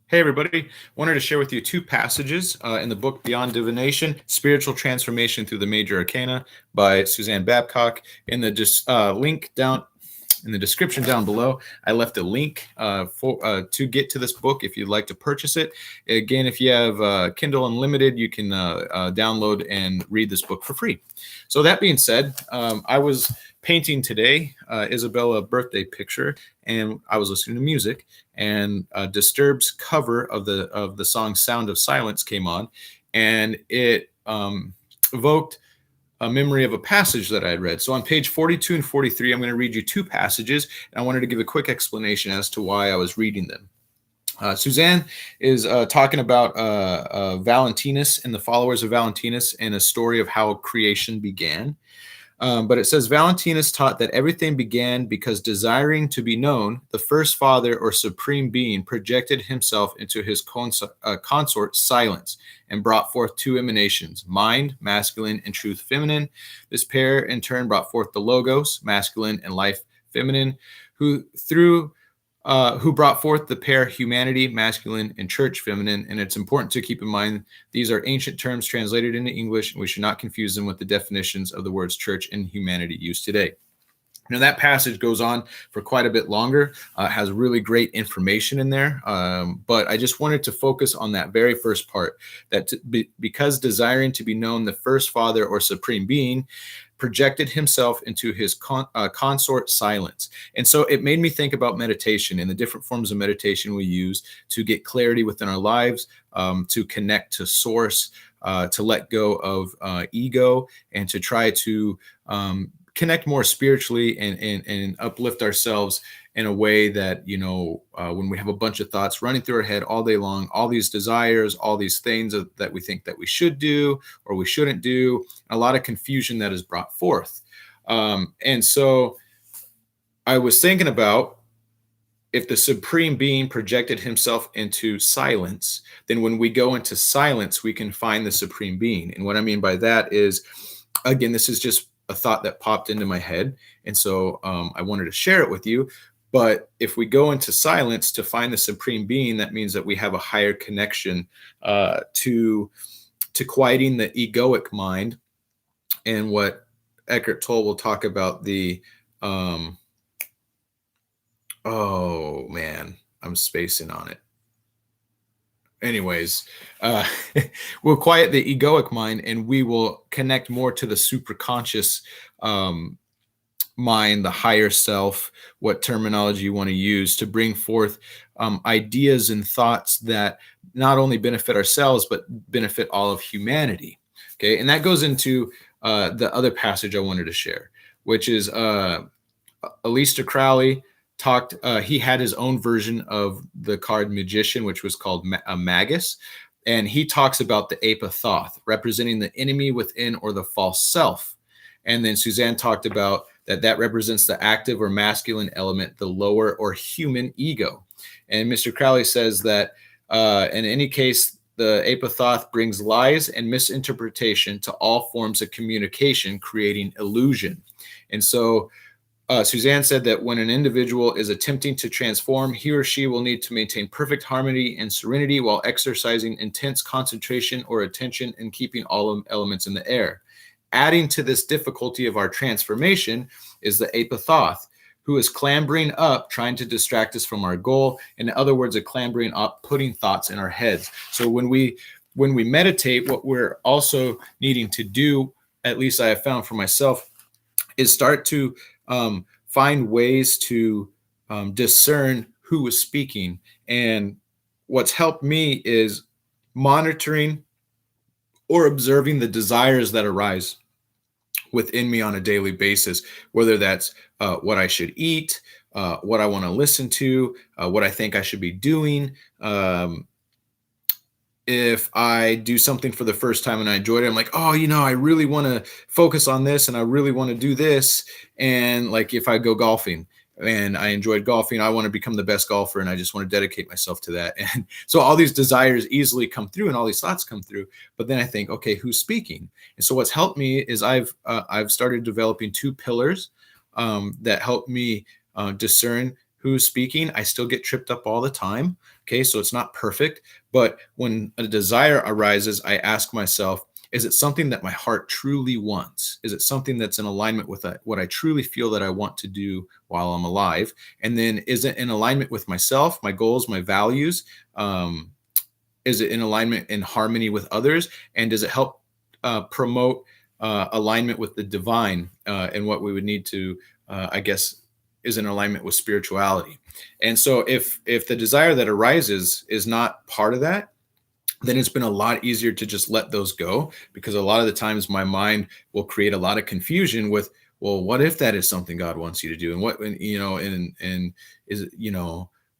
Hey, everybody. Wanted to share with you two passages in the book Beyond Divination, Spiritual Transformation Through the Major Arcana by Suzzan Babcock. In the link down in the description down below, I left a link to get to this book if you'd like to purchase it. Again, if you have Kindle Unlimited, you can download and read this book for free. So that being said, I was painting today Isabella birthday picture, and I was listening to music, and Disturbed's cover of the song "Sound of Silence" came on, and it evoked a memory of a passage that I had read. So on page 42 and 43, I'm going to read you two passages, and I wanted to give a quick explanation as to why I was reading them. Suzzan is talking about Valentinus and the followers of Valentinus and a story of how creation began. But it says, Valentinus taught that everything began because, desiring to be known, the first father or supreme being projected himself into his consort Silence and brought forth two emanations, mind, masculine, and truth, feminine. This pair in turn brought forth the Logos, masculine, and life, feminine, who brought forth the pair humanity, masculine, and church, feminine. And it's important to keep in mind these are ancient terms translated into English, and we should not confuse them with the definitions of the words church and humanity used today. Now, that passage goes on for quite a bit longer, has really great information in there, but I just wanted to focus on that very first part, that because desiring to be known, the first father or supreme being projected himself into his consort Silence. And so it made me think about meditation and the different forms of meditation we use to get clarity within our lives, to connect to source, to let go of ego, and to try to connect more spiritually and uplift ourselves in a way that, when we have a bunch of thoughts running through our head all day long, all these desires, all these things that we think that we should do or we shouldn't do, a lot of confusion that is brought forth. And so I was thinking about, if the supreme being projected himself into silence, then when we go into silence, we can find the supreme being. And what I mean by that is, again, this is just a thought that popped into my head. And so I wanted to share it with you. But if we go into silence to find the supreme being, that means that we have a higher connection to quieting the egoic mind. And what Eckhart Tolle will talk about oh man, I'm spacing on it. Anyways, we'll quiet the egoic mind, and we will connect more to the superconscious mind, the higher self, what terminology you want to use, to bring forth ideas and thoughts that not only benefit ourselves, but benefit all of humanity. Okay, and that goes into the other passage I wanted to share, which is Aleister Crowley talked. He had his own version of the card Magician, which was called Magus, and he talks about the ape of Thoth, representing the enemy within or the false self. And then Suzzan talked about that represents the active or masculine element, the lower or human ego. And Mr. Crowley says that in any case, the ape of Thoth brings lies and misinterpretation to all forms of communication, creating illusion. And so Suzzan said that when an individual is attempting to transform, he or she will need to maintain perfect harmony and serenity while exercising intense concentration or attention and keeping all elements in the air. Adding to this difficulty of our transformation is the ape of Thoth, who is clambering up, trying to distract us from our goal. In other words, a clambering up, putting thoughts in our heads. So when we meditate, what we're also needing to do, at least I have found for myself, is start to find ways to discern who is speaking. And what's helped me is monitoring or observing the desires that arise within me on a daily basis, whether that's what I should eat, what I want to listen to, what I think I should be doing. If I do something for the first time and I enjoyed it, I'm like, oh, I really want to focus on this and I really want to do this. And like, if I go golfing and I enjoyed golfing, I want to become the best golfer and I just want to dedicate myself to that. And so all these desires easily come through and all these thoughts come through. But then I think, okay, who's speaking? And so what's helped me is I've started developing two pillars that help me discern who's speaking, I still get tripped up all the time. Okay, so it's not perfect. But when a desire arises, I ask myself, is it something that my heart truly wants? Is it something that's in alignment with what I truly feel that I want to do while I'm alive? And then is it in alignment with myself, my goals, my values? Is it in alignment and harmony with others? And does it help promote alignment with the divine and what we would need to, I guess, is in alignment with spirituality? And so if the desire that arises is not part of that, then it's been a lot easier to just let those go, because a lot of the times my mind will create a lot of confusion with, well, what if that is something God wants you to do? And what, and is,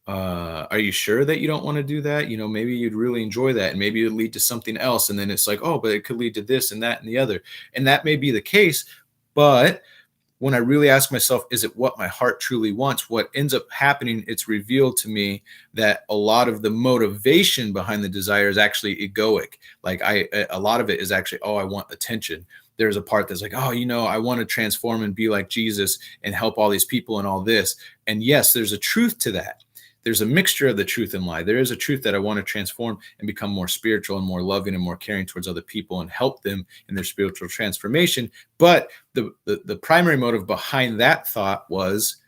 are you sure that you don't want to do that? Maybe you'd really enjoy that, and maybe it would lead to something else. And then it's like, oh, but it could lead to this and that and the other. And that may be the case. But when I really ask myself, is it what my heart truly wants? What ends up happening, it's revealed to me that a lot of the motivation behind the desire is actually egoic. Like a lot of it is actually, oh, I want attention. There's a part that's like, oh, I want to transform and be like Jesus and help all these people and all this. And yes, there's a truth to that. There's a mixture of the truth and lie. There is a truth that I want to transform and become more spiritual and more loving and more caring towards other people and help them in their spiritual transformation. But the primary motive behind that thought was,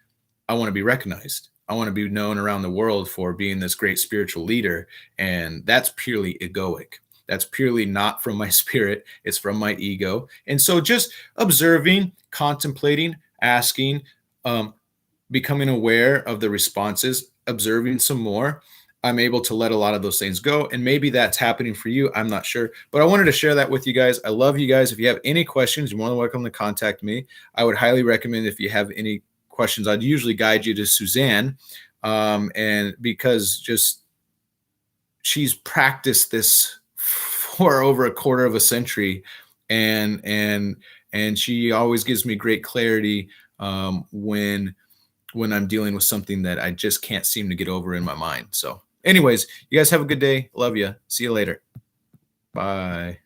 I want to be recognized. I want to be known around the world for being this great spiritual leader. And that's purely egoic. That's purely not from my spirit. It's from my ego. And so just observing, contemplating, asking, becoming aware of the responses, observing some more, I'm able to let a lot of those things go. And maybe that's happening for you. I'm not sure. But I wanted to share that with you guys. I love you guys. If you have any questions, you're more than welcome to contact me. I would highly recommend, if you have any questions, I'd usually guide you to Suzzan. And because she's practiced this for over a quarter of a century. And she always gives me great clarity when I'm dealing with something that I just can't seem to get over in my mind. So anyways, you guys have a good day. Love you. See you later. Bye.